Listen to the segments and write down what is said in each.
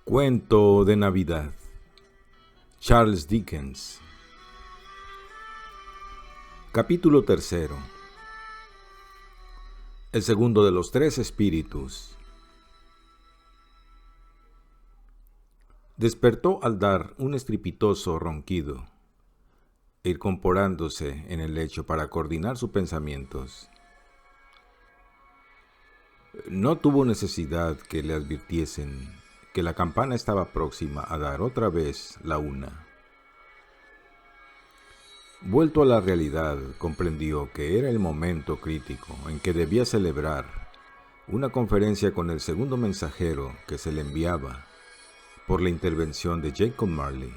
Cuento de Navidad. Charles Dickens. Capítulo 3. El segundo de los tres espíritus. Despertó al dar un estrepitoso ronquido, incorporándose en el lecho para coordinar sus pensamientos. No tuvo necesidad que le advirtiesen que la campana estaba próxima a dar otra vez la una. Vuelto a la realidad, comprendió que era el momento crítico en que debía celebrar una conferencia con el segundo mensajero que se le enviaba por la intervención de Jacob Marley.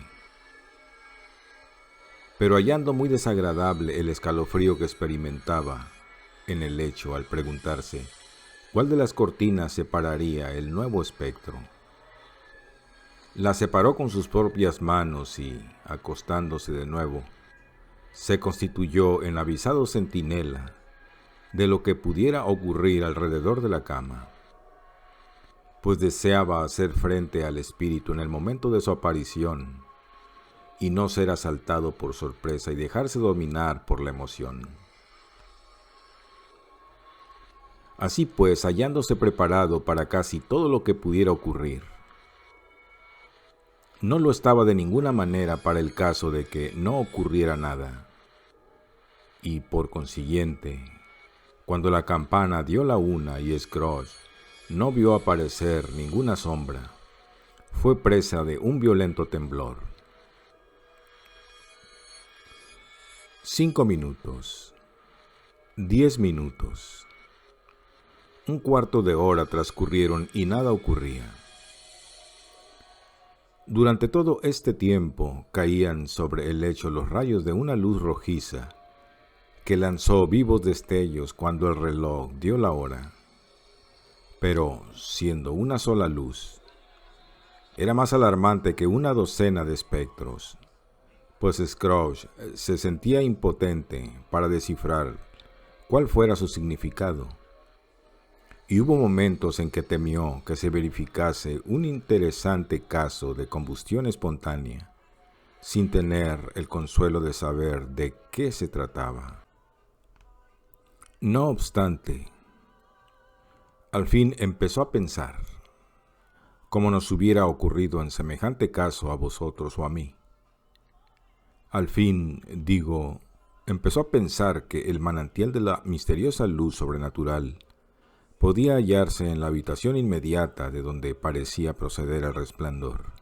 Pero hallando muy desagradable el escalofrío que experimentaba en el lecho al preguntarse cuál de las cortinas separaría el nuevo espectro, la separó con sus propias manos y, acostándose de nuevo, se constituyó en avisado centinela de lo que pudiera ocurrir alrededor de la cama, pues deseaba hacer frente al espíritu en el momento de su aparición y no ser asaltado por sorpresa y dejarse dominar por la emoción. Así pues, hallándose preparado para casi todo lo que pudiera ocurrir, no lo estaba de ninguna manera para el caso de que no ocurriera nada. Y por consiguiente, cuando la campana dio la una y Scrooge no vio aparecer ninguna sombra, fue presa de un violento temblor. 5 minutos, 10 minutos, un cuarto de hora transcurrieron y nada ocurría. Durante todo este tiempo caían sobre el lecho los rayos de una luz rojiza que lanzó vivos destellos cuando el reloj dio la hora. Pero, siendo una sola luz, era más alarmante que una docena de espectros, pues Scrooge se sentía impotente para descifrar cuál fuera su significado. Y hubo momentos en que temió que se verificase un interesante caso de combustión espontánea, sin tener el consuelo de saber de qué se trataba. No obstante, al fin empezó a pensar, como nos hubiera ocurrido en semejante caso a vosotros o a mí. Al fin, digo, empezó a pensar que el manantial de la misteriosa luz sobrenatural podía hallarse en la habitación inmediata de donde parecía proceder el resplandor.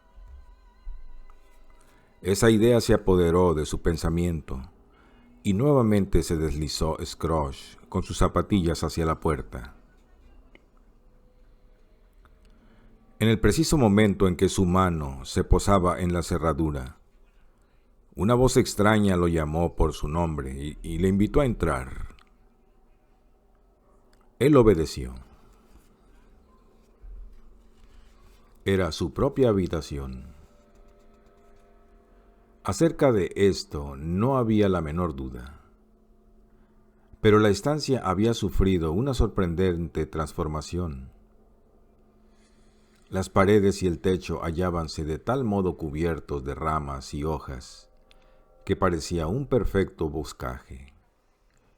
Esa idea se apoderó de su pensamiento y nuevamente se deslizó Scrooge con sus zapatillas hacia la puerta. En el preciso momento en que su mano se posaba en la cerradura, una voz extraña lo llamó por su nombre y le invitó a entrar. Él obedeció. Era su propia habitación. Acerca de esto no había la menor duda. Pero la estancia había sufrido una sorprendente transformación. Las paredes y el techo hallábanse de tal modo cubiertos de ramas y hojas que parecía un perfecto boscaje,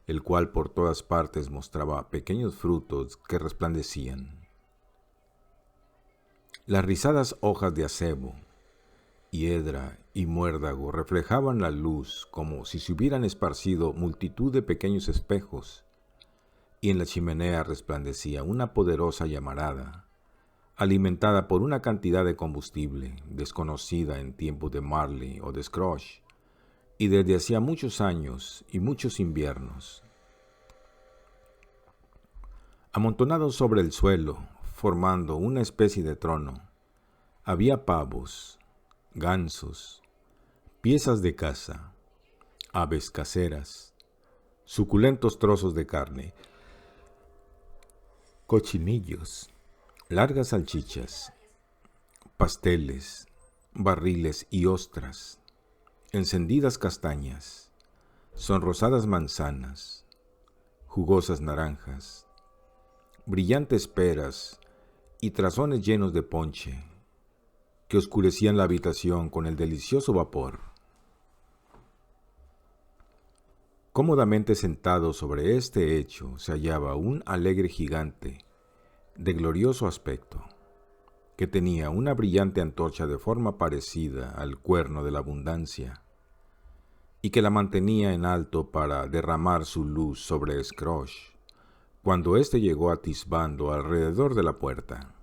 el cual por todas partes mostraba pequeños frutos que resplandecían. Las rizadas hojas de acebo, hiedra y muérdago reflejaban la luz como si se hubieran esparcido multitud de pequeños espejos, y en la chimenea resplandecía una poderosa llamarada, alimentada por una cantidad de combustible desconocida en tiempos de Marley o de Scrooge, y desde hacía muchos años y muchos inviernos. Amontonados sobre el suelo, formando una especie de trono, había pavos, gansos, piezas de caza, aves caseras, suculentos trozos de carne, cochinillos, largas salchichas, pasteles, barriles y ostras, encendidas castañas, sonrosadas manzanas, jugosas naranjas, brillantes peras y trazones llenos de ponche, que oscurecían la habitación con el delicioso vapor. Cómodamente sentado sobre este hecho se hallaba un alegre gigante de glorioso aspecto, que tenía una brillante antorcha de forma parecida al cuerno de la abundancia, y que la mantenía en alto para derramar su luz sobre Scrooge, cuando éste llegó atisbando alrededor de la puerta.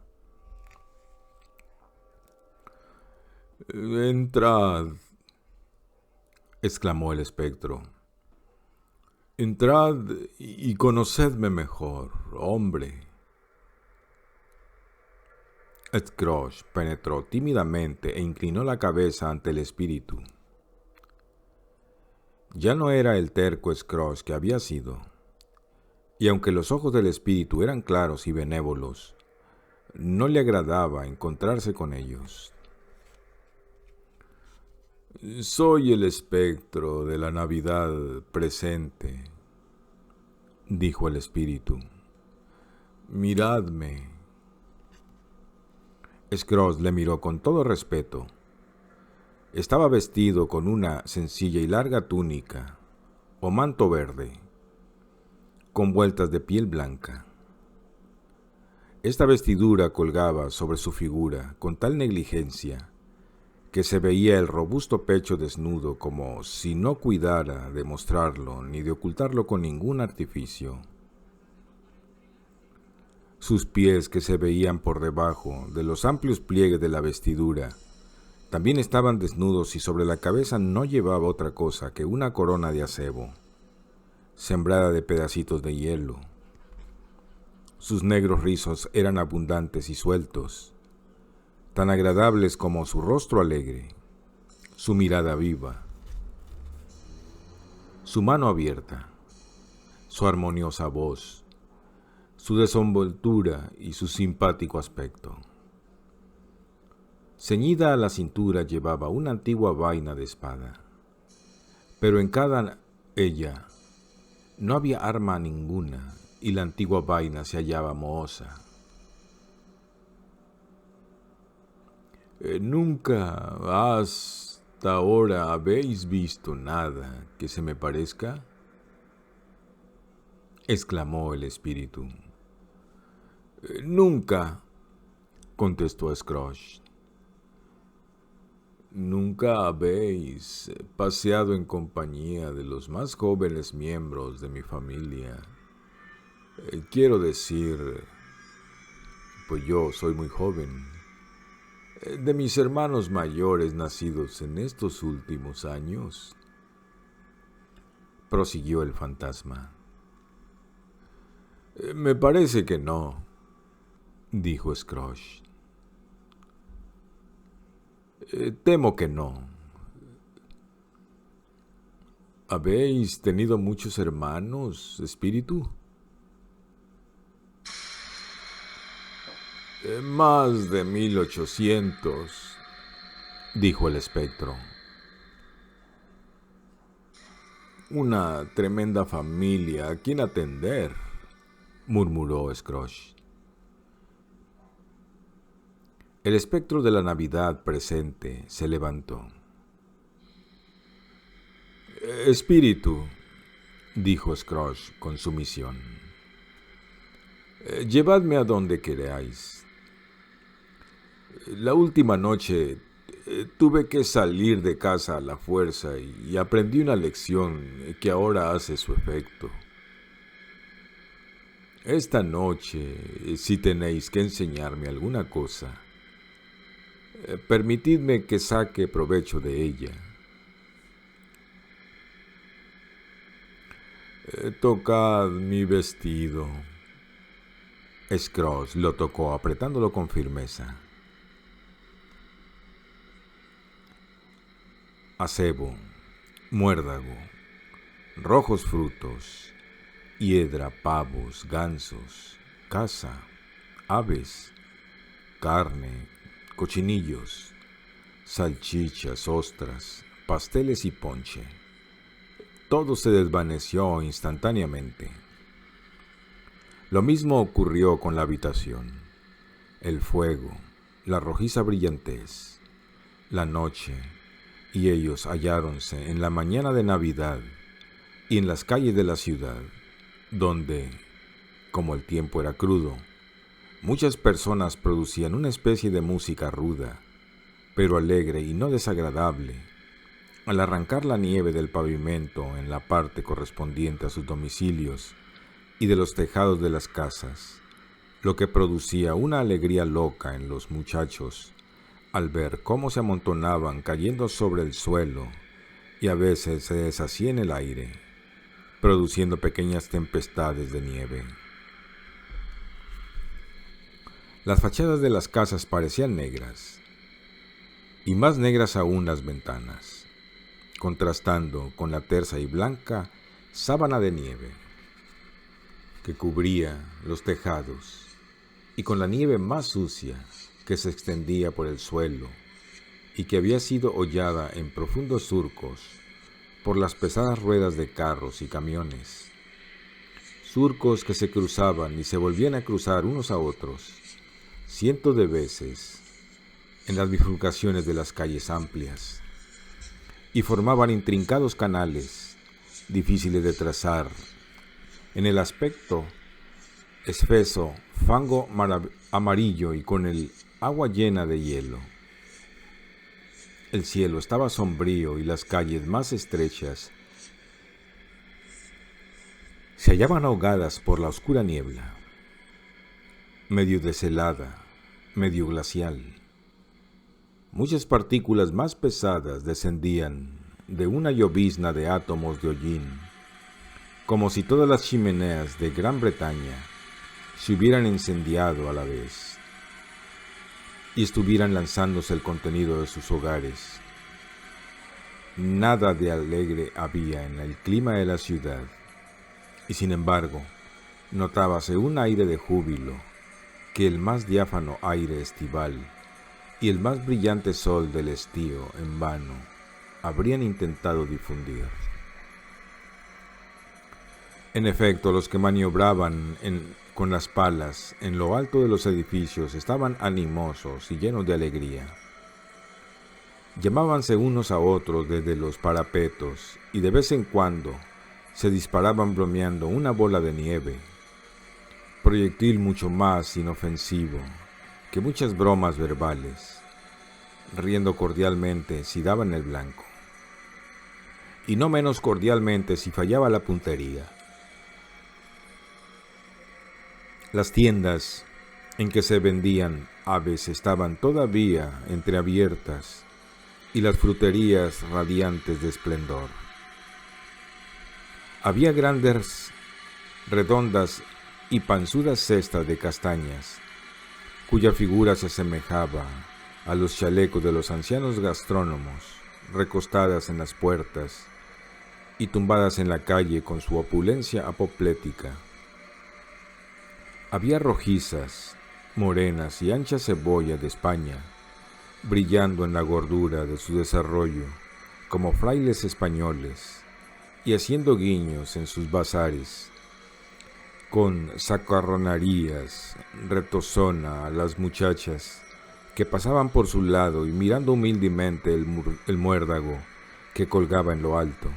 «Entrad», exclamó el espectro. «Entrad y conocedme mejor, hombre». Scrooge penetró tímidamente e inclinó la cabeza ante el espíritu. Ya no era el terco Scrooge que había sido, y aunque los ojos del espíritu eran claros y benévolos, no le agradaba encontrarse con ellos. «Soy el espectro de la Navidad presente», dijo el espíritu. «Miradme». Scrooge le miró con todo respeto. Estaba vestido con una sencilla y larga túnica o manto verde, con vueltas de piel blanca. Esta vestidura colgaba sobre su figura con tal negligencia que se veía el robusto pecho desnudo, como si no cuidara de mostrarlo ni de ocultarlo con ningún artificio. Sus pies, que se veían por debajo de los amplios pliegues de la vestidura, también estaban desnudos, y sobre la cabeza no llevaba otra cosa que una corona de acebo, sembrada de pedacitos de hielo. Sus negros rizos eran abundantes y sueltos, tan agradables como su rostro alegre, su mirada viva, su mano abierta, su armoniosa voz, su desenvoltura y su simpático aspecto. Ceñida a la cintura llevaba una antigua vaina de espada, pero en cada ella no había arma ninguna, y la antigua vaina se hallaba mohosa. «¿Nunca hasta ahora habéis visto nada que se me parezca?», exclamó el espíritu. «Nunca», contestó Scrooge. «¿Nunca habéis paseado en compañía de los más jóvenes miembros de mi familia? Quiero decir, pues yo soy muy joven, de mis hermanos mayores nacidos en estos últimos años», prosiguió el fantasma. «Me parece que no», dijo Scrooge. «Temo que no. ¿Habéis tenido muchos hermanos, espíritu?» «Más de 1800», dijo el espectro. «Una tremenda familia a quien atender», murmuró Scrooge. El espectro de la Navidad presente se levantó. «Espíritu», dijo Scrooge con sumisión, «llevadme a donde queráis. La última noche tuve que salir de casa a la fuerza y aprendí una lección que ahora hace su efecto. Esta noche, si tenéis que enseñarme alguna cosa, permitidme que saque provecho de ella. Tocad mi vestido». Scrooge lo tocó apretándolo con firmeza. Acebo, muérdago, rojos frutos, hiedra, pavos, gansos, caza, aves, carne, cochinillos, salchichas, ostras, pasteles y ponche. Todo se desvaneció instantáneamente. Lo mismo ocurrió con la habitación, el fuego, la rojiza brillantez, la noche, y ellos halláronse en la mañana de Navidad y en las calles de la ciudad, donde, como el tiempo era crudo, muchas personas producían una especie de música ruda, pero alegre y no desagradable, al arrancar la nieve del pavimento en la parte correspondiente a sus domicilios y de los tejados de las casas, lo que producía una alegría loca en los muchachos al ver cómo se amontonaban cayendo sobre el suelo y a veces se deshacía en el aire, produciendo pequeñas tempestades de nieve. Las fachadas de las casas parecían negras, y más negras aún las ventanas, contrastando con la tersa y blanca sábana de nieve que cubría los tejados, y con la nieve más sucia que se extendía por el suelo y que había sido hollada en profundos surcos por las pesadas ruedas de carros y camiones, surcos que se cruzaban y se volvían a cruzar unos a otros cientos de veces en las bifurcaciones de las calles amplias, y formaban intrincados canales difíciles de trazar en el aspecto espeso, fango amarillo y con el agua llena de hielo. El cielo estaba sombrío y las calles más estrechas se hallaban ahogadas por la oscura niebla, medio deshelada, medio glacial. Muchas partículas más pesadas descendían de una llovizna de átomos de hollín, como si todas las chimeneas de Gran Bretaña se hubieran incendiado a la vez y estuvieran lanzándose el contenido de sus hogares. Nada de alegre había en el clima de la ciudad, y sin embargo, notábase un aire de júbilo que el más diáfano aire estival y el más brillante sol del estío en vano habrían intentado difundir. En efecto, los que maniobraban con las palas en lo alto de los edificios estaban animosos y llenos de alegría. Llamábanse unos a otros desde los parapetos y de vez en cuando se disparaban bromeando una bola de nieve, proyectil mucho más inofensivo que muchas bromas verbales, riendo cordialmente si daban el blanco, y no menos cordialmente si fallaba la puntería. Las tiendas en que se vendían aves estaban todavía entreabiertas y las fruterías radiantes de esplendor. Había grandes, redondas y panzudas cestas de castañas, cuya figura se asemejaba a los chalecos de los ancianos gastrónomos, recostadas en las puertas y tumbadas en la calle con su opulencia apoplética. Había rojizas, morenas y anchas cebollas de España, brillando en la gordura de su desarrollo como frailes españoles y haciendo guiños en sus bazares, con sacarronarías retozona a las muchachas que pasaban por su lado y mirando humildemente el muérdago que colgaba en lo alto.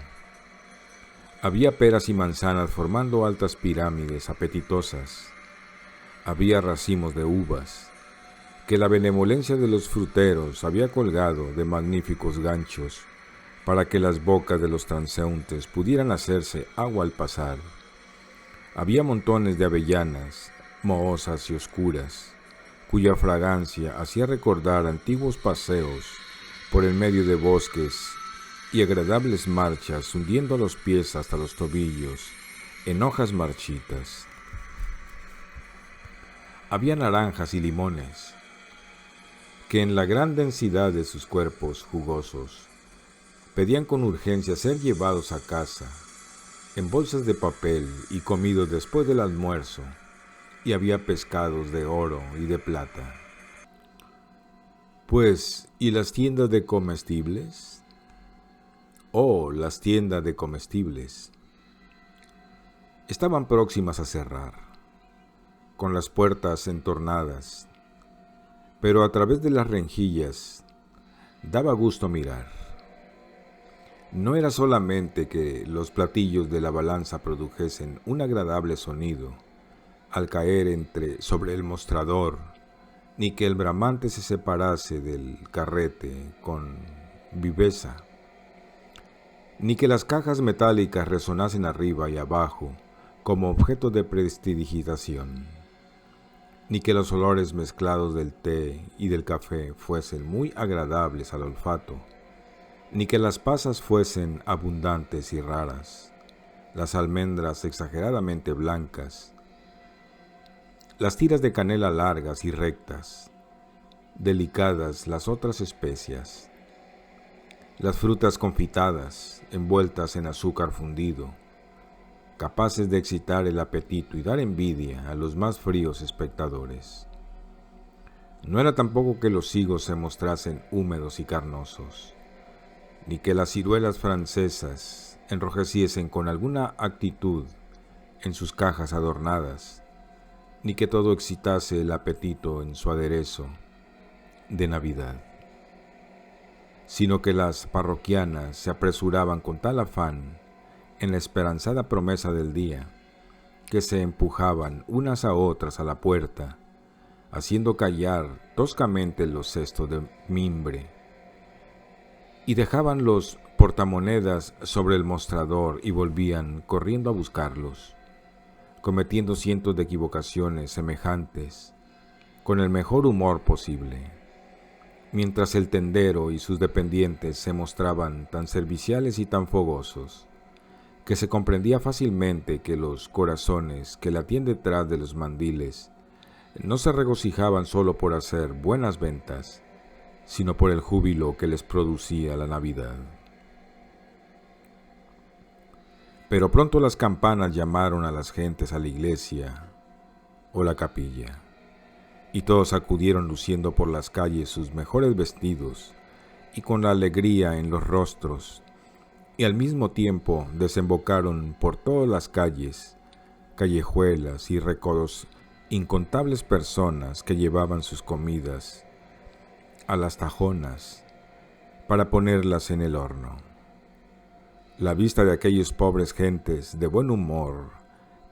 Había peras y manzanas formando altas pirámides apetitosas. Había racimos de uvas, que la benevolencia de los fruteros había colgado de magníficos ganchos para que las bocas de los transeúntes pudieran hacerse agua al pasar. Había montones de avellanas, mohosas y oscuras, cuya fragancia hacía recordar antiguos paseos por el medio de bosques y agradables marchas hundiendo los pies hasta los tobillos en hojas marchitas. Había naranjas y limones, que en la gran densidad de sus cuerpos jugosos pedían con urgencia ser llevados a casa en bolsas de papel y comidos después del almuerzo, y había pescados de oro y de plata. Pues, ¿y las tiendas de comestibles? Oh, las tiendas de comestibles estaban próximas a cerrar, con las puertas entornadas, pero a través de las rejillas daba gusto mirar. No era solamente que los platillos de la balanza produjesen un agradable sonido al caer sobre el mostrador, ni que el bramante se separase del carrete con viveza, ni que las cajas metálicas resonasen arriba y abajo como objeto de prestidigitación, ni que los olores mezclados del té y del café fuesen muy agradables al olfato, ni que las pasas fuesen abundantes y raras, las almendras exageradamente blancas, las tiras de canela largas y rectas, delicadas las otras especias, las frutas confitadas, envueltas en azúcar fundido, capaces de excitar el apetito y dar envidia a los más fríos espectadores. No era tampoco que los higos se mostrasen húmedos y carnosos, ni que las ciruelas francesas enrojeciesen con alguna actitud en sus cajas adornadas, ni que todo excitase el apetito en su aderezo de Navidad, sino que las parroquianas se apresuraban con tal afán en la esperanzada promesa del día, que se empujaban unas a otras a la puerta, haciendo callar toscamente los cestos de mimbre, y dejaban los portamonedas sobre el mostrador y volvían corriendo a buscarlos, cometiendo cientos de equivocaciones semejantes, con el mejor humor posible, mientras el tendero y sus dependientes se mostraban tan serviciales y tan fogosos, que se comprendía fácilmente que los corazones que latían detrás de los mandiles no se regocijaban solo por hacer buenas ventas, sino por el júbilo que les producía la Navidad. Pero pronto las campanas llamaron a las gentes a la iglesia o la capilla, y todos acudieron luciendo por las calles sus mejores vestidos y con la alegría en los rostros, y al mismo tiempo desembocaron por todas las calles, callejuelas y recodos incontables personas que llevaban sus comidas a las tajonas para ponerlas en el horno. La vista de aquellas pobres gentes de buen humor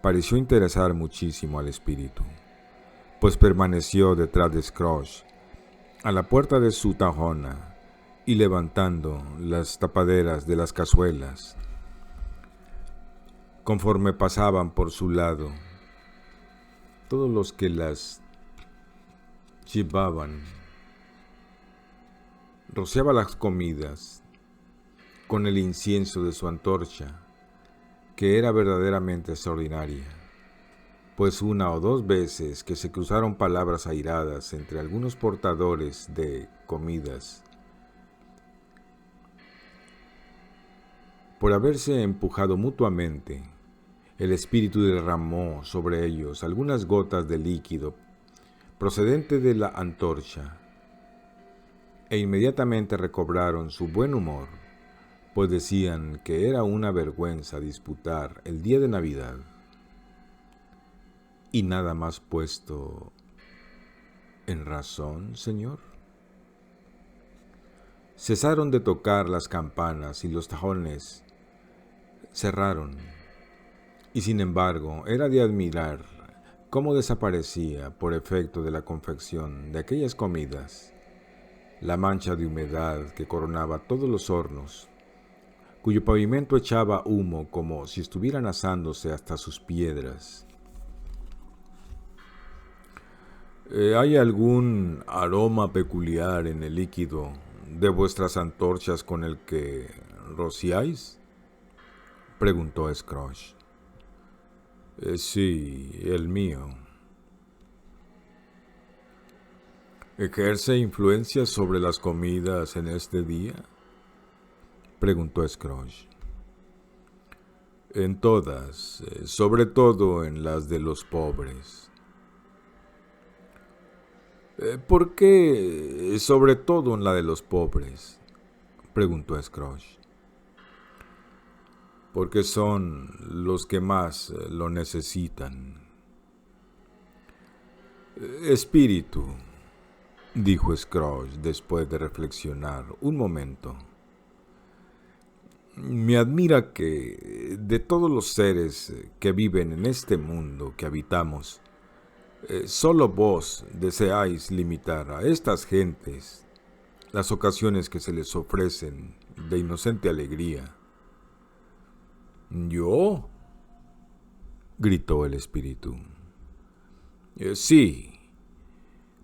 pareció interesar muchísimo al espíritu, pues permaneció detrás de Scrooge a la puerta de su tajona y levantando las tapaderas de las cazuelas. Conforme pasaban por su lado, todos los que las llevaban, rociaba las comidas con el incienso de su antorcha, que era verdaderamente extraordinaria, pues una o dos veces que se cruzaron palabras airadas entre algunos portadores de comidas, por haberse empujado mutuamente, el espíritu derramó sobre ellos algunas gotas de líquido procedente de la antorcha, e inmediatamente recobraron su buen humor, pues decían que era una vergüenza disputar el día de Navidad. ¿Y nada más puesto en razón, señor? Cesaron de tocar las campanas y los tajones cerraron, y sin embargo era de admirar cómo desaparecía, por efecto de la confección de aquellas comidas, la mancha de humedad que coronaba todos los hornos, cuyo pavimento echaba humo como si estuvieran asándose hasta sus piedras. ¿Hay algún aroma peculiar en el líquido de vuestras antorchas con el que rociáis?, preguntó Scrooge. Sí, el mío. ¿Ejerce influencia sobre las comidas en este día?, preguntó Scrooge. En todas, sobre todo en las de los pobres. ¿Por qué sobre todo en la de los pobres?, preguntó Scrooge. Porque son los que más lo necesitan. Espíritu, dijo Scrooge después de reflexionar un momento. Me admira que de todos los seres que viven en este mundo que habitamos, solo vos deseáis limitar a estas gentes las ocasiones que se les ofrecen de inocente alegría. ¿Yo? Gritó el espíritu. Sí,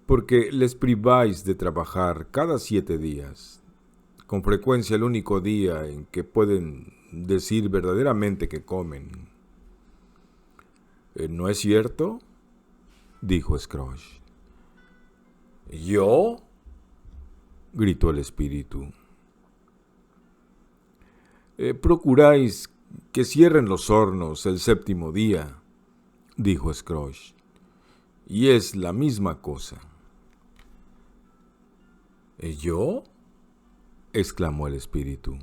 porque les priváis de trabajar cada 7 días, con frecuencia el único día en que pueden decir verdaderamente que comen. ¿No es cierto?, dijo Scrooge. ¿Yo?, gritó el espíritu. Procuráis que cierren los hornos el 7º día, dijo Scrooge, y es la misma cosa. ¿Yo?, exclamó el espíritu.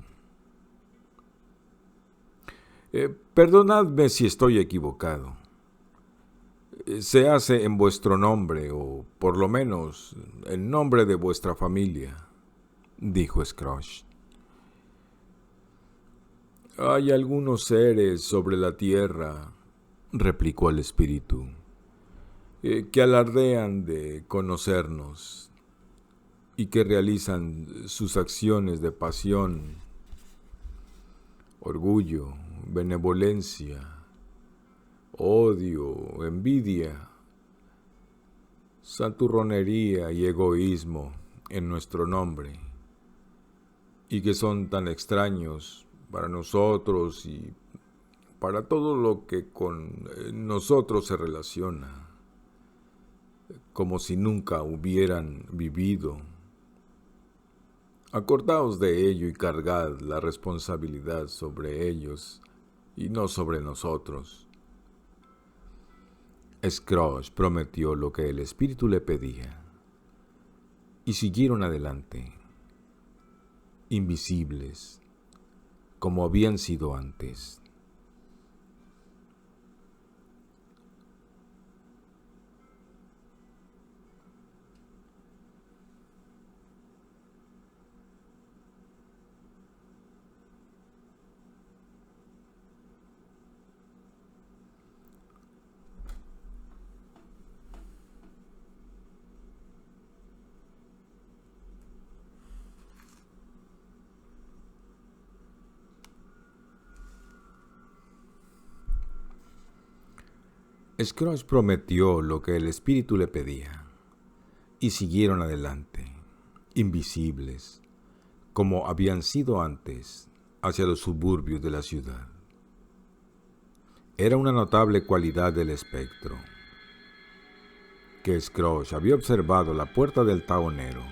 Perdonadme si estoy equivocado. Se hace en vuestro nombre, o por lo menos en nombre de vuestra familia, dijo Scrooge. Hay algunos seres sobre la tierra, replicó el espíritu, que alardean de conocernos y que realizan sus acciones de pasión, orgullo, benevolencia, odio, envidia, santurronería y egoísmo en nuestro nombre, y que son tan extraños para nosotros y para todo lo que con nosotros se relaciona, como si nunca hubieran vivido. Acordaos de ello y cargad la responsabilidad sobre ellos y no sobre nosotros. Scrooge prometió lo que el espíritu le pedía, y siguieron adelante, invisibles, como habían sido antes. Scrooge prometió lo que el espíritu le pedía, y siguieron adelante, invisibles, como habían sido antes, hacia los suburbios de la ciudad. Era una notable cualidad del espectro, que Scrooge había observado la puerta del tahonero,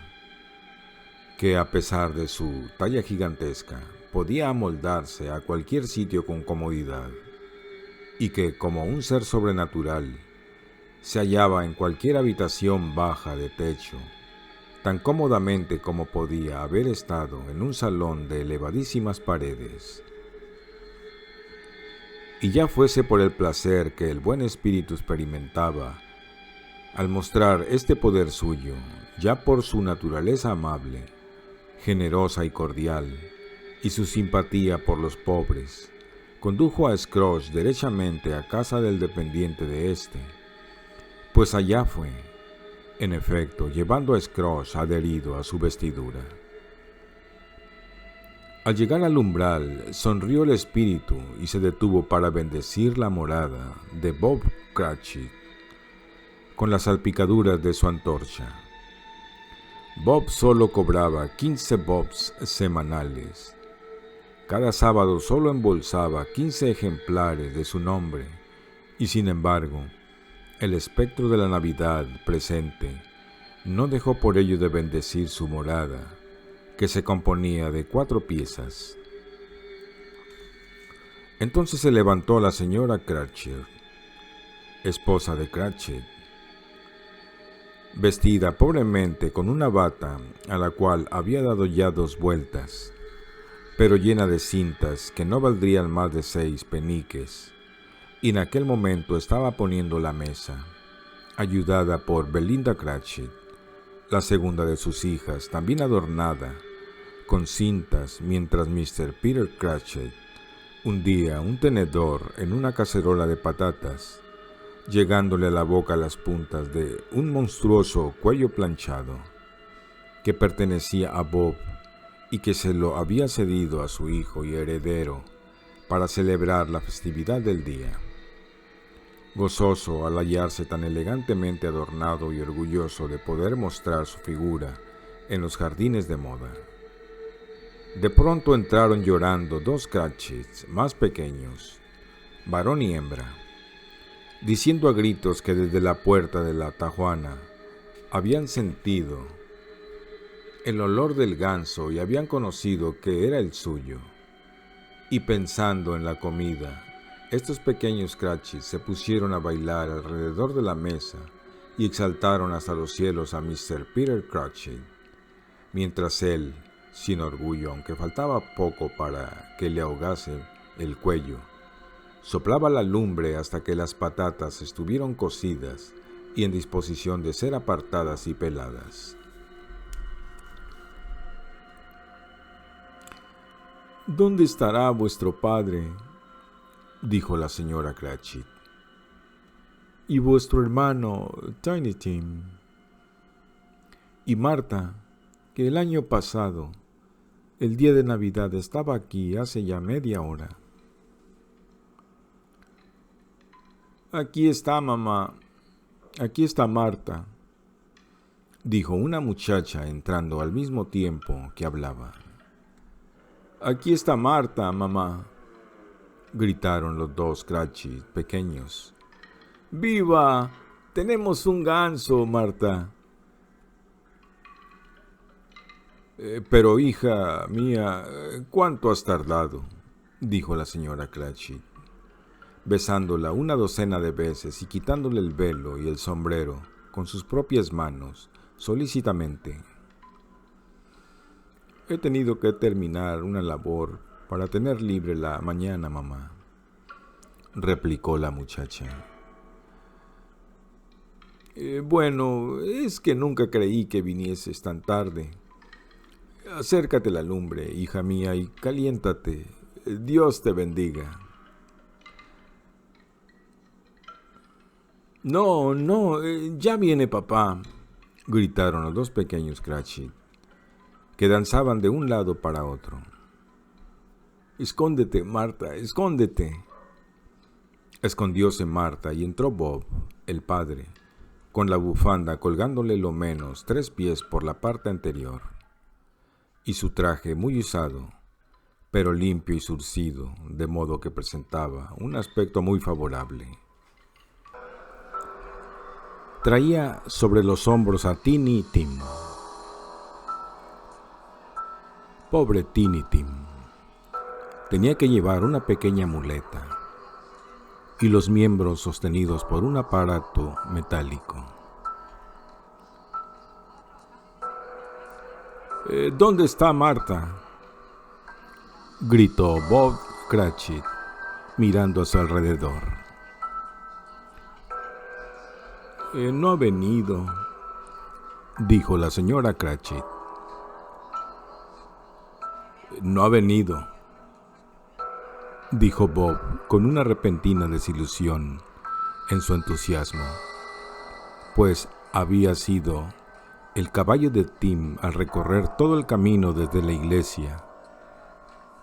que a pesar de su talla gigantesca, podía amoldarse a cualquier sitio con comodidad, y que, como un ser sobrenatural, se hallaba en cualquier habitación baja de techo, tan cómodamente como podía haber estado en un salón de elevadísimas paredes. Y ya fuese por el placer que el buen espíritu experimentaba al mostrar este poder suyo, ya por su naturaleza amable, generosa y cordial, y su simpatía por los pobres, condujo a Scrooge derechamente a casa del dependiente de éste, pues allá fue, en efecto, llevando a Scrooge adherido a su vestidura. Al llegar al umbral, sonrió el espíritu y se detuvo para bendecir la morada de Bob Cratchit con las salpicaduras de su antorcha. Bob solo cobraba 15 bobs semanales. Cada sábado solo embolsaba 15 ejemplares de su nombre, y sin embargo, el espectro de la Navidad presente no dejó por ello de bendecir su morada, que se componía de 4 piezas. Entonces se levantó la señora Cratchit, esposa de Cratchit, vestida pobremente con una bata a la cual había dado ya 2 vueltas, pero llena de cintas que no valdrían más de 6 peniques, y en aquel momento estaba poniendo la mesa, ayudada por Belinda Cratchit, la segunda de sus hijas, también adornada con cintas, mientras Mr. Peter Cratchit hundía un tenedor en una cacerola de patatas, llegándole a la boca las puntas de un monstruoso cuello planchado que pertenecía a Bob y que se lo había cedido a su hijo y heredero para celebrar la festividad del día. Gozoso al hallarse tan elegantemente adornado y orgulloso de poder mostrar su figura en los jardines de moda. De pronto entraron llorando dos Cratchits más pequeños, varón y hembra, diciendo a gritos que desde la puerta de la tajuana habían sentido el olor del ganso y habían conocido que era el suyo. Y pensando en la comida, estos pequeños Cratchits se pusieron a bailar alrededor de la mesa y exaltaron hasta los cielos a Mr. Peter Cratchit, mientras él, sin orgullo, aunque faltaba poco para que le ahogase el cuello, soplaba la lumbre hasta que las patatas estuvieron cocidas y en disposición de ser apartadas y peladas. «¿Dónde estará vuestro padre?», dijo la señora Cratchit, «y vuestro hermano Tiny Tim, y Marta, que el año pasado, el día de Navidad, estaba aquí hace ya media hora». «Aquí está, mamá. Aquí está Marta», dijo una muchacha entrando al mismo tiempo que hablaba. «Aquí está Marta, mamá», gritaron los dos Cratchit pequeños. «¡Viva! Tenemos un ganso, Marta». «Pero, hija mía, ¿cuánto has tardado?», dijo la señora Cratchit, besándola una docena de veces y quitándole el velo y el sombrero con sus propias manos, solícitamente. «He tenido que terminar una labor para tener libre la mañana, mamá», replicó la muchacha. «Bueno, es que nunca creí que vinieses tan tarde. Acércate a la lumbre, hija mía, y caliéntate. Dios te bendiga». «No, ya viene papá», gritaron los dos pequeños Cratchit, que danzaban de un lado para otro. «Escóndete, Marta, escóndete». Escondióse Marta y entró Bob, el padre, con la bufanda colgándole lo menos 3 pies por la parte anterior, y su traje muy usado, pero limpio y zurcido, de modo que presentaba un aspecto muy favorable. Traía sobre los hombros a Tiny Tim. Pobre Tiny Tim. Tenía que llevar una pequeña muleta y los miembros sostenidos por un aparato metálico. «¿Dónde está Marta?», gritó Bob Cratchit, mirando a su alrededor. «No ha venido», dijo la señora Cratchit. «No ha venido», dijo Bob con una repentina desilusión en su entusiasmo, pues había sido el caballo de Tim al recorrer todo el camino desde la iglesia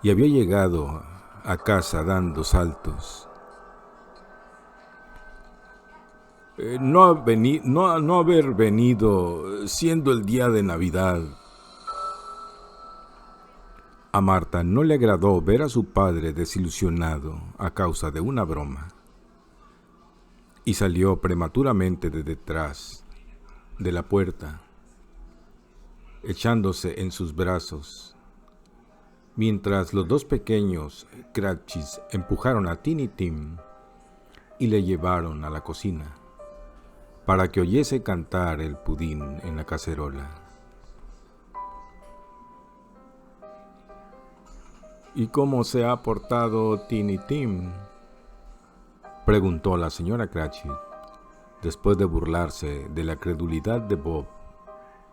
y había llegado a casa dando saltos. No haber venido siendo el día de Navidad». A Marta no le agradó ver a su padre desilusionado a causa de una broma, y salió prematuramente de detrás de la puerta, echándose en sus brazos, mientras los dos pequeños Cratchits empujaron a Tiny Tim y le llevaron a la cocina para que oyese cantar el pudín en la cacerola. «¿Y cómo se ha portado Tiny Tim?», preguntó la señora Cratchit, después de burlarse de la credulidad de Bob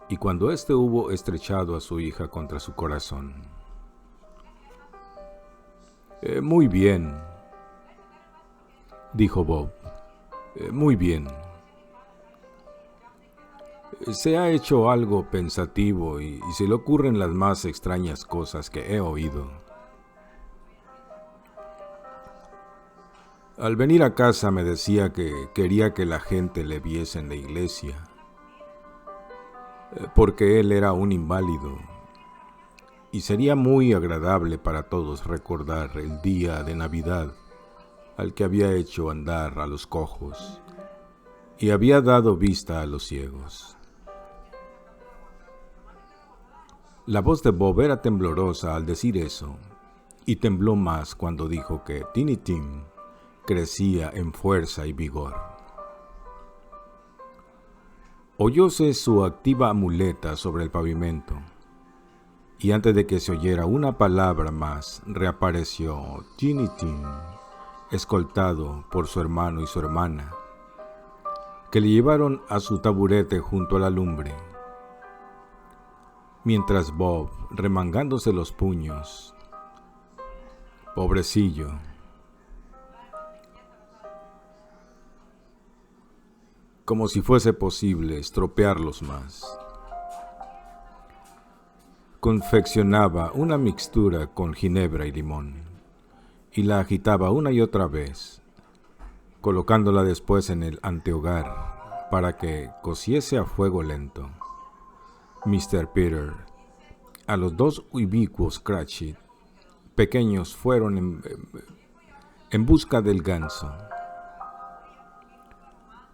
Y cuando éste hubo estrechado a su hija contra su corazón: muy bien, dijo Bob, muy bien. Se ha hecho algo pensativo y se le ocurren las más extrañas cosas que he oído. Al venir a casa me decía que quería que la gente le viese en la iglesia, porque él era un inválido, y sería muy agradable para todos recordar el día de Navidad al que había hecho andar a los cojos y había dado vista a los ciegos. La voz de Bob era temblorosa al decir eso, y tembló más cuando dijo que Tiny Tim crecía en fuerza y vigor. Oyóse su activa muleta sobre el pavimento, y antes de que se oyera una palabra más, reapareció Tiny Tim, escoltado por su hermano y su hermana, que le llevaron a su taburete junto a la lumbre, mientras Bob, remangándose los puños, pobrecillo, como si fuese posible estropearlos más, confeccionaba una mixtura con ginebra y limón, y la agitaba una y otra vez, colocándola después en el antehogar para que cociese a fuego lento. Mr. Peter, a los dos ubicuos Cratchit pequeños fueron en busca del ganso,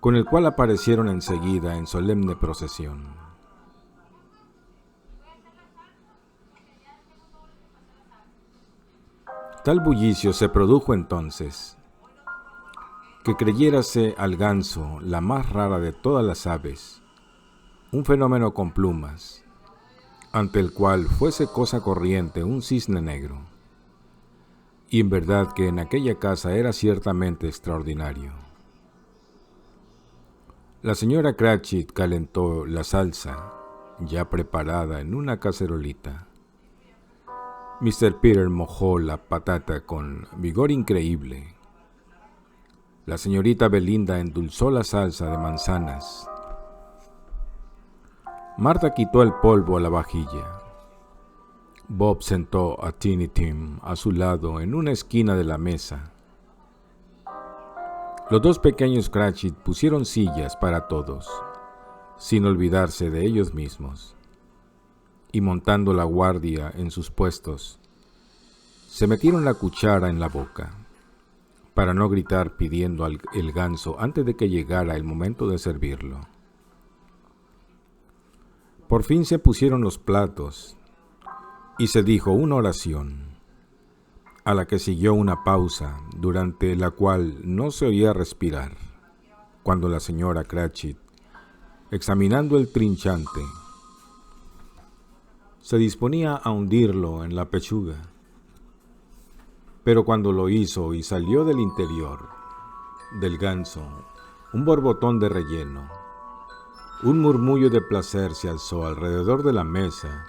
con el cual aparecieron enseguida en solemne procesión. Tal bullicio se produjo entonces, que creyérase al ganso la más rara de todas las aves, un fenómeno con plumas, ante el cual fuese cosa corriente un cisne negro. Y en verdad que en aquella casa era ciertamente extraordinario. La señora Cratchit calentó la salsa, ya preparada en una cacerolita. Mr. Peter mojó la patata con vigor increíble. La señorita Belinda endulzó la salsa de manzanas. Marta quitó el polvo a la vajilla. Bob sentó a Tiny Tim a su lado en una esquina de la mesa. Los dos pequeños Cratchit pusieron sillas para todos, sin olvidarse de ellos mismos, y montando la guardia en sus puestos, se metieron la cuchara en la boca, para no gritar pidiendo el ganso antes de que llegara el momento de servirlo. Por fin se pusieron los platos, y se dijo una oración, a la que siguió una pausa, durante la cual no se oía respirar, cuando la señora Cratchit, examinando el trinchante, se disponía a hundirlo en la pechuga. Pero cuando lo hizo y salió del interior del ganso un borbotón de relleno, un murmullo de placer se alzó alrededor de la mesa,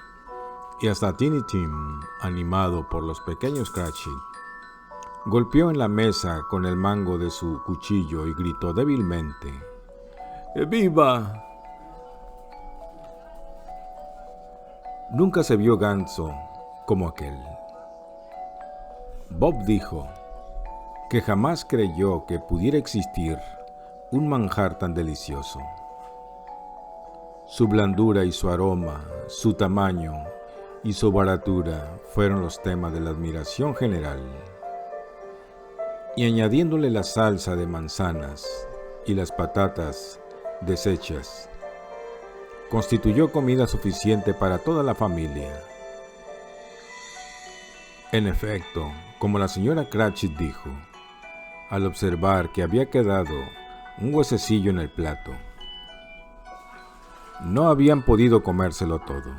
y hasta Tiny Tim, animado por los pequeños Cratchit, golpeó en la mesa con el mango de su cuchillo y gritó débilmente: ¡Viva! Nunca se vio ganso como aquel. Bob dijo que jamás creyó que pudiera existir un manjar tan delicioso. Su blandura y su aroma, su tamaño y su baratura fueron los temas de la admiración general. Y añadiéndole la salsa de manzanas y las patatas deshechas, constituyó comida suficiente para toda la familia. En efecto, como la señora Cratchit dijo, al observar que había quedado un huesecillo en el plato, no habían podido comérselo todo.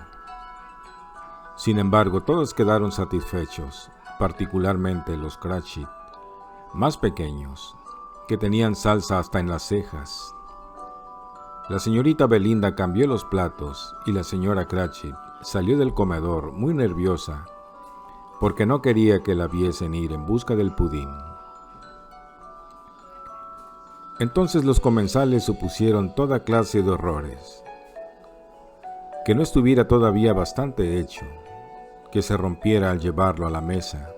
Sin embargo, todos quedaron satisfechos, particularmente los Cratchit, más pequeños, que tenían salsa hasta en las cejas. La señorita Belinda cambió los platos y la señora Cratchit salió del comedor muy nerviosa porque no quería que la viesen ir en busca del pudín. Entonces los comensales supusieron toda clase de horrores, que no estuviera todavía bastante hecho, que se rompiera al llevarlo a la mesa,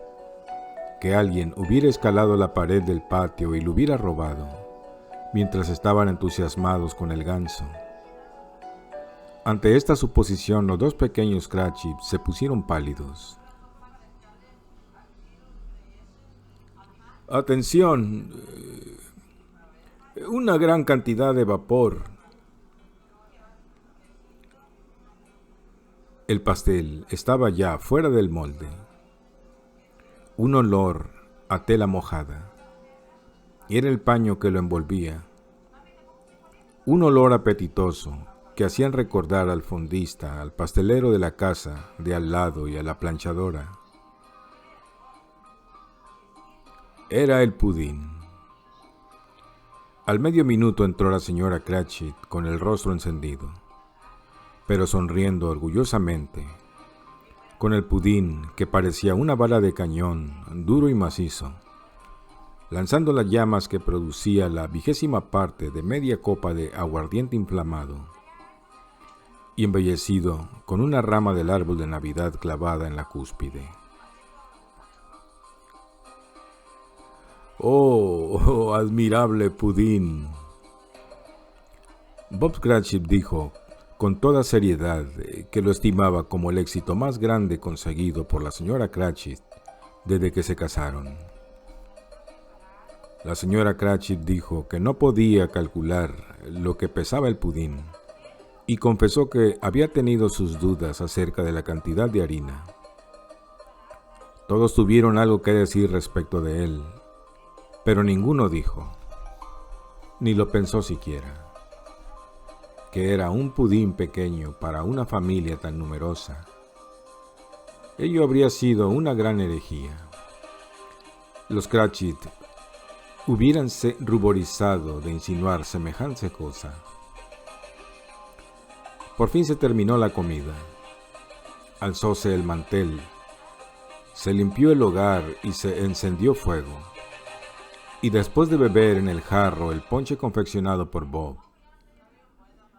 que alguien hubiera escalado la pared del patio y lo hubiera robado, mientras estaban entusiasmados con el ganso. Ante esta suposición, los dos pequeños Cratchit se pusieron pálidos. «Atención, una gran cantidad de vapor». El pastel estaba ya fuera del molde. Un olor a tela mojada. Era el paño que lo envolvía. Un olor apetitoso que hacían recordar al fondista, al pastelero de la casa de al lado y a la planchadora. Era el pudín. Al medio minuto entró la señora Cratchit con el rostro encendido, pero sonriendo orgullosamente, con el pudín que parecía una bala de cañón, duro y macizo, lanzando las llamas que producía la 20ª parte de media copa de aguardiente inflamado, y embellecido con una rama del árbol de Navidad clavada en la cúspide. ¡Oh, admirable pudín!, Bob Cratchit dijo con toda seriedad que lo estimaba como el éxito más grande conseguido por la señora Cratchit desde que se casaron. La señora Cratchit dijo que no podía calcular lo que pesaba el pudín y confesó que había tenido sus dudas acerca de la cantidad de harina. Todos tuvieron algo que decir respecto de él, pero ninguno dijo, ni lo pensó siquiera, que era un pudín pequeño para una familia tan numerosa. Ello habría sido una gran herejía. Los Cratchit hubieranse ruborizado de insinuar semejante cosa. Por fin se terminó la comida. Alzóse el mantel, se limpió el hogar y se encendió fuego. Y después de beber en el jarro el ponche confeccionado por Bob,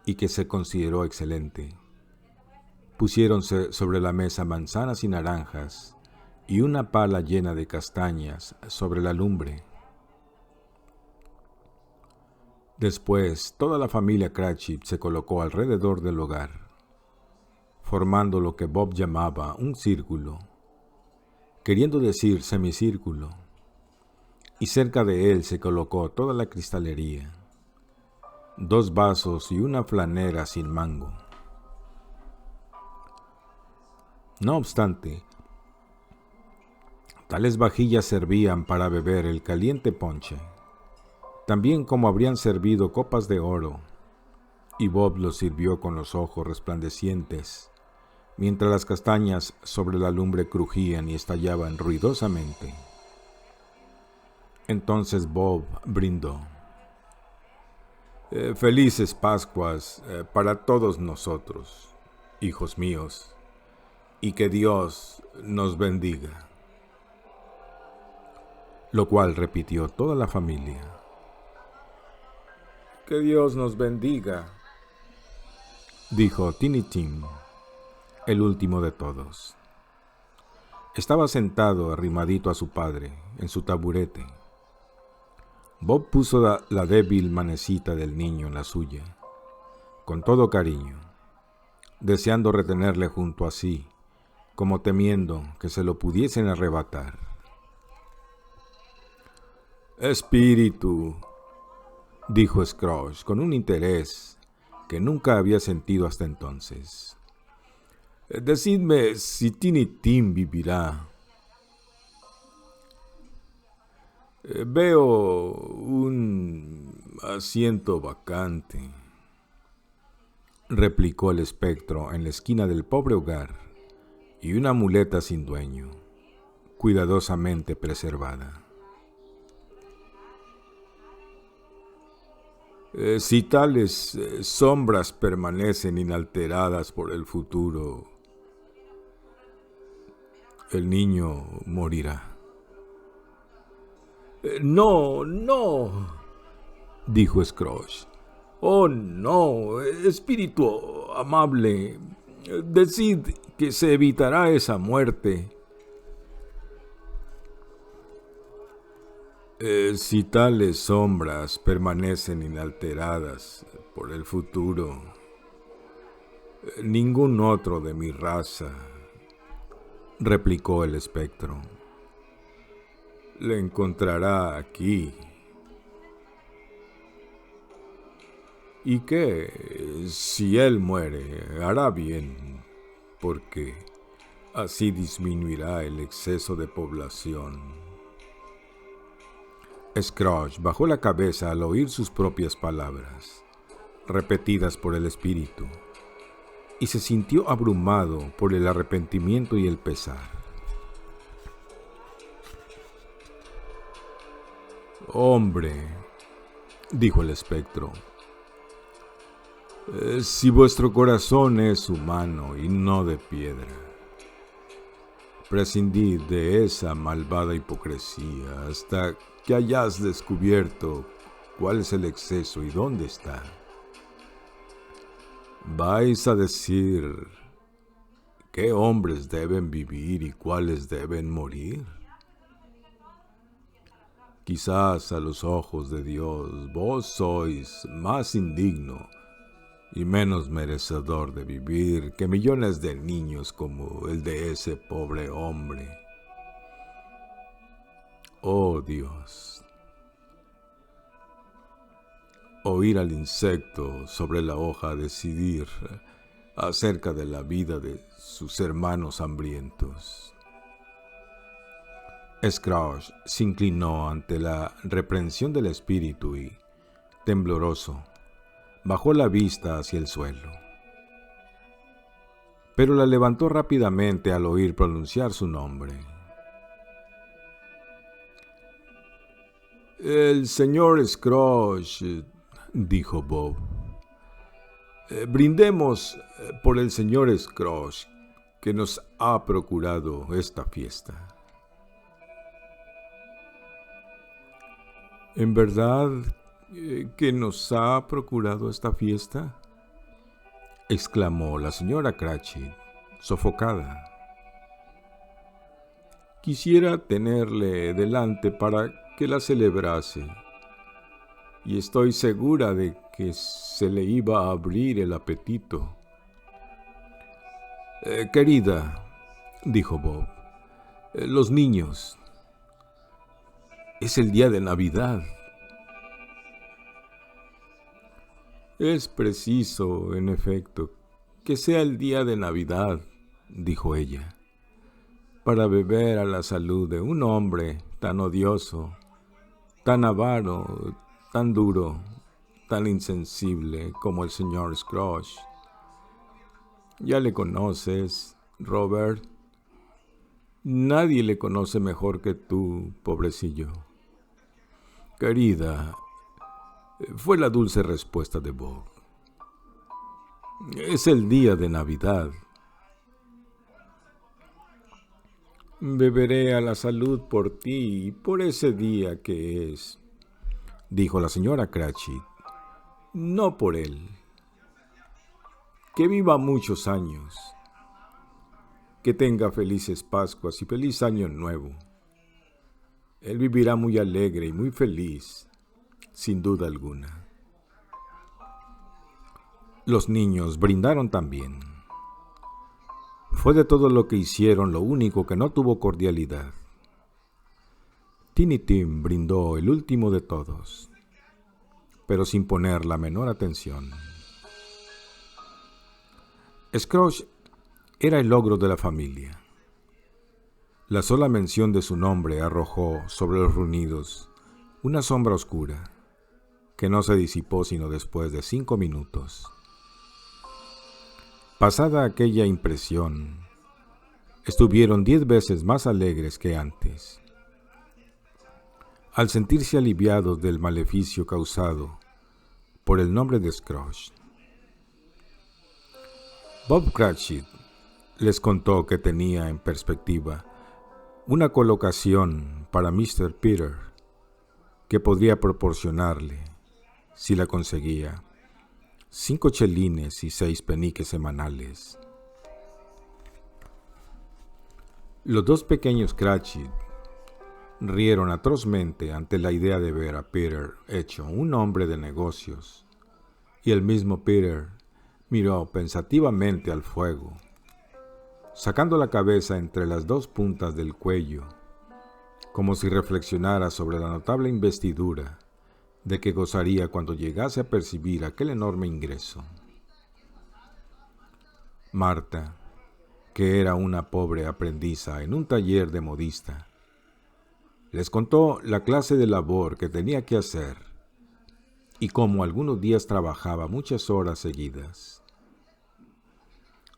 y que se consideró excelente, pusiéronse sobre la mesa manzanas y naranjas y una pala llena de castañas sobre la lumbre. Después, toda la familia Cratchit se colocó alrededor del hogar, formando lo que Bob llamaba un círculo, queriendo decir semicírculo, y cerca de él se colocó toda la cristalería, 2 vasos y una flanera sin mango. No obstante, tales vajillas servían para beber el caliente ponche, también como habrían servido copas de oro, y Bob los sirvió con los ojos resplandecientes, mientras las castañas sobre la lumbre crujían y estallaban ruidosamente. Entonces Bob brindó. Felices Pascuas para todos nosotros, hijos míos, y que Dios nos bendiga. Lo cual repitió toda la familia. Que Dios nos bendiga, dijo Tiny Tim, el último de todos. Estaba sentado arrimadito a su padre en su taburete. Bob puso la débil manecita del niño en la suya, con todo cariño, deseando retenerle junto a sí, como temiendo que se lo pudiesen arrebatar. «Espíritu», dijo Scrooge con un interés que nunca había sentido hasta entonces, «decidme si Tiny Tim vivirá». «Veo un asiento vacante», replicó el espectro en la esquina del pobre hogar, y una muleta sin dueño, cuidadosamente preservada. Si tales sombras permanecen inalteradas por el futuro, el niño morirá. No, no, dijo Scrooge. Oh, no, espíritu amable, decid que se evitará esa muerte. Si tales sombras permanecen inalteradas por el futuro, ningún otro de mi raza, replicó el espectro, le encontrará aquí. Y que, si él muere, hará bien, porque así disminuirá el exceso de población. Scrooge bajó la cabeza al oír sus propias palabras, repetidas por el espíritu, y se sintió abrumado por el arrepentimiento y el pesar. Hombre, dijo el espectro, si vuestro corazón es humano y no de piedra, prescindid de esa malvada hipocresía hasta que hayáis descubierto cuál es el exceso y dónde está. ¿Vais a decir qué hombres deben vivir y cuáles deben morir? Quizás a los ojos de Dios vos sois más indigno y menos merecedor de vivir que millones de niños como el de ese pobre hombre. Oh Dios, oír al insecto sobre la hoja decidir acerca de la vida de sus hermanos hambrientos. Scrooge se inclinó ante la reprensión del espíritu y, tembloroso, bajó la vista hacia el suelo. Pero la levantó rápidamente al oír pronunciar su nombre. El señor Scrooge, dijo Bob. Brindemos por el señor Scrooge, que nos ha procurado esta fiesta. ¿En verdad que nos ha procurado esta fiesta?, exclamó la señora Cratchit, sofocada. Quisiera tenerle delante para que la celebrase, y estoy segura de que se le iba a abrir el apetito. Querida, dijo Bob, los niños. Es el día de Navidad. Es preciso, en efecto, que sea el día de Navidad, dijo ella, para beber a la salud de un hombre tan odioso, tan avaro, tan duro, tan insensible como el señor Scrooge. Ya le conoces, Robert. Nadie le conoce mejor que tú, pobrecillo. Querida, fue la dulce respuesta de Bob. Es el día de Navidad. Beberé a la salud por ti y por ese día que es, dijo la señora Cratchit, no por él. Que viva muchos años, que tenga felices Pascuas y feliz Año Nuevo. Él vivirá muy alegre y muy feliz, sin duda alguna. Los niños brindaron también. Fue de todo lo que hicieron lo único que no tuvo cordialidad. Tiny Tim brindó el último de todos, pero sin poner la menor atención. Scrooge era el ogro de la familia. La sola mención de su nombre arrojó sobre los reunidos una sombra oscura que no se disipó sino después de 5 minutos. Pasada aquella impresión, estuvieron 10 veces más alegres que antes. Al sentirse aliviados del maleficio causado por el nombre de Scrooge. Bob Cratchit les contó que tenía en perspectiva una colocación para Mr. Peter que podría proporcionarle, si la conseguía, 5 chelines y 6 peniques semanales. Los dos pequeños Cratchit rieron atrozmente ante la idea de ver a Peter hecho un hombre de negocios, y el mismo Peter miró pensativamente al fuego, sacando la cabeza entre las dos puntas del cuello, como si reflexionara sobre la notable investidura de que gozaría cuando llegase a percibir aquel enorme ingreso. Marta, que era una pobre aprendiza en un taller de modista, les contó la clase de labor que tenía que hacer y cómo algunos días trabajaba muchas horas seguidas.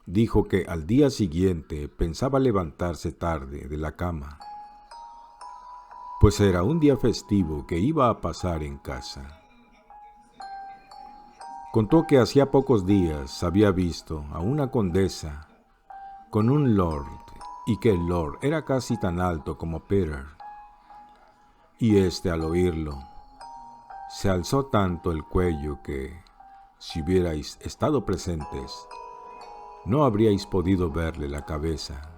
Dijo que al día siguiente pensaba levantarse tarde de la cama, pues era un día festivo que iba a pasar en casa. Contó que hacía pocos días había visto a una condesa con un lord y que el lord era casi tan alto como Peter. Y al oírlo, se alzó tanto el cuello que, si hubierais estado presentes, no habríais podido verle la cabeza.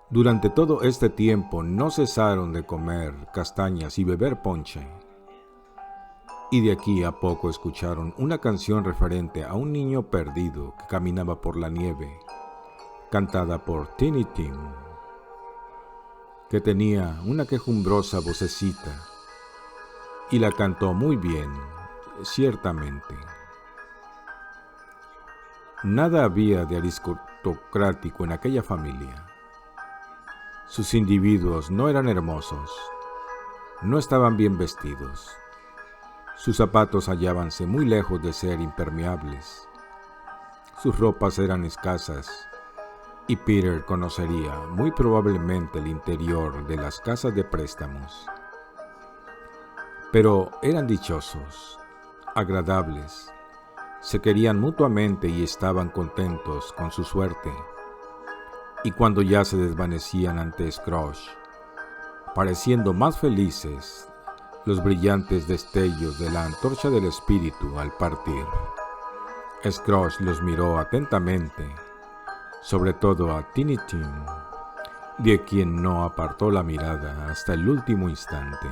Durante todo este tiempo no cesaron de comer castañas y beber ponche, y de aquí a poco escucharon una canción referente a un niño perdido que caminaba por la nieve, cantada por Tiny Tim, que tenía una quejumbrosa vocecita, y la cantó muy bien, ciertamente. Nada había de aristocrático en aquella familia. Sus individuos no eran hermosos, no estaban bien vestidos. Sus zapatos hallábanse muy lejos de ser impermeables. Sus ropas eran escasas, y Peter conocería muy probablemente el interior de las casas de préstamos. Pero eran dichosos, agradables, se querían mutuamente y estaban contentos con su suerte. Y cuando ya se desvanecían ante Scrooge, pareciendo más felices los brillantes destellos de la antorcha del espíritu al partir, Scrooge los miró atentamente, sobre todo a Tiny Tim, de quien no apartó la mirada hasta el último instante.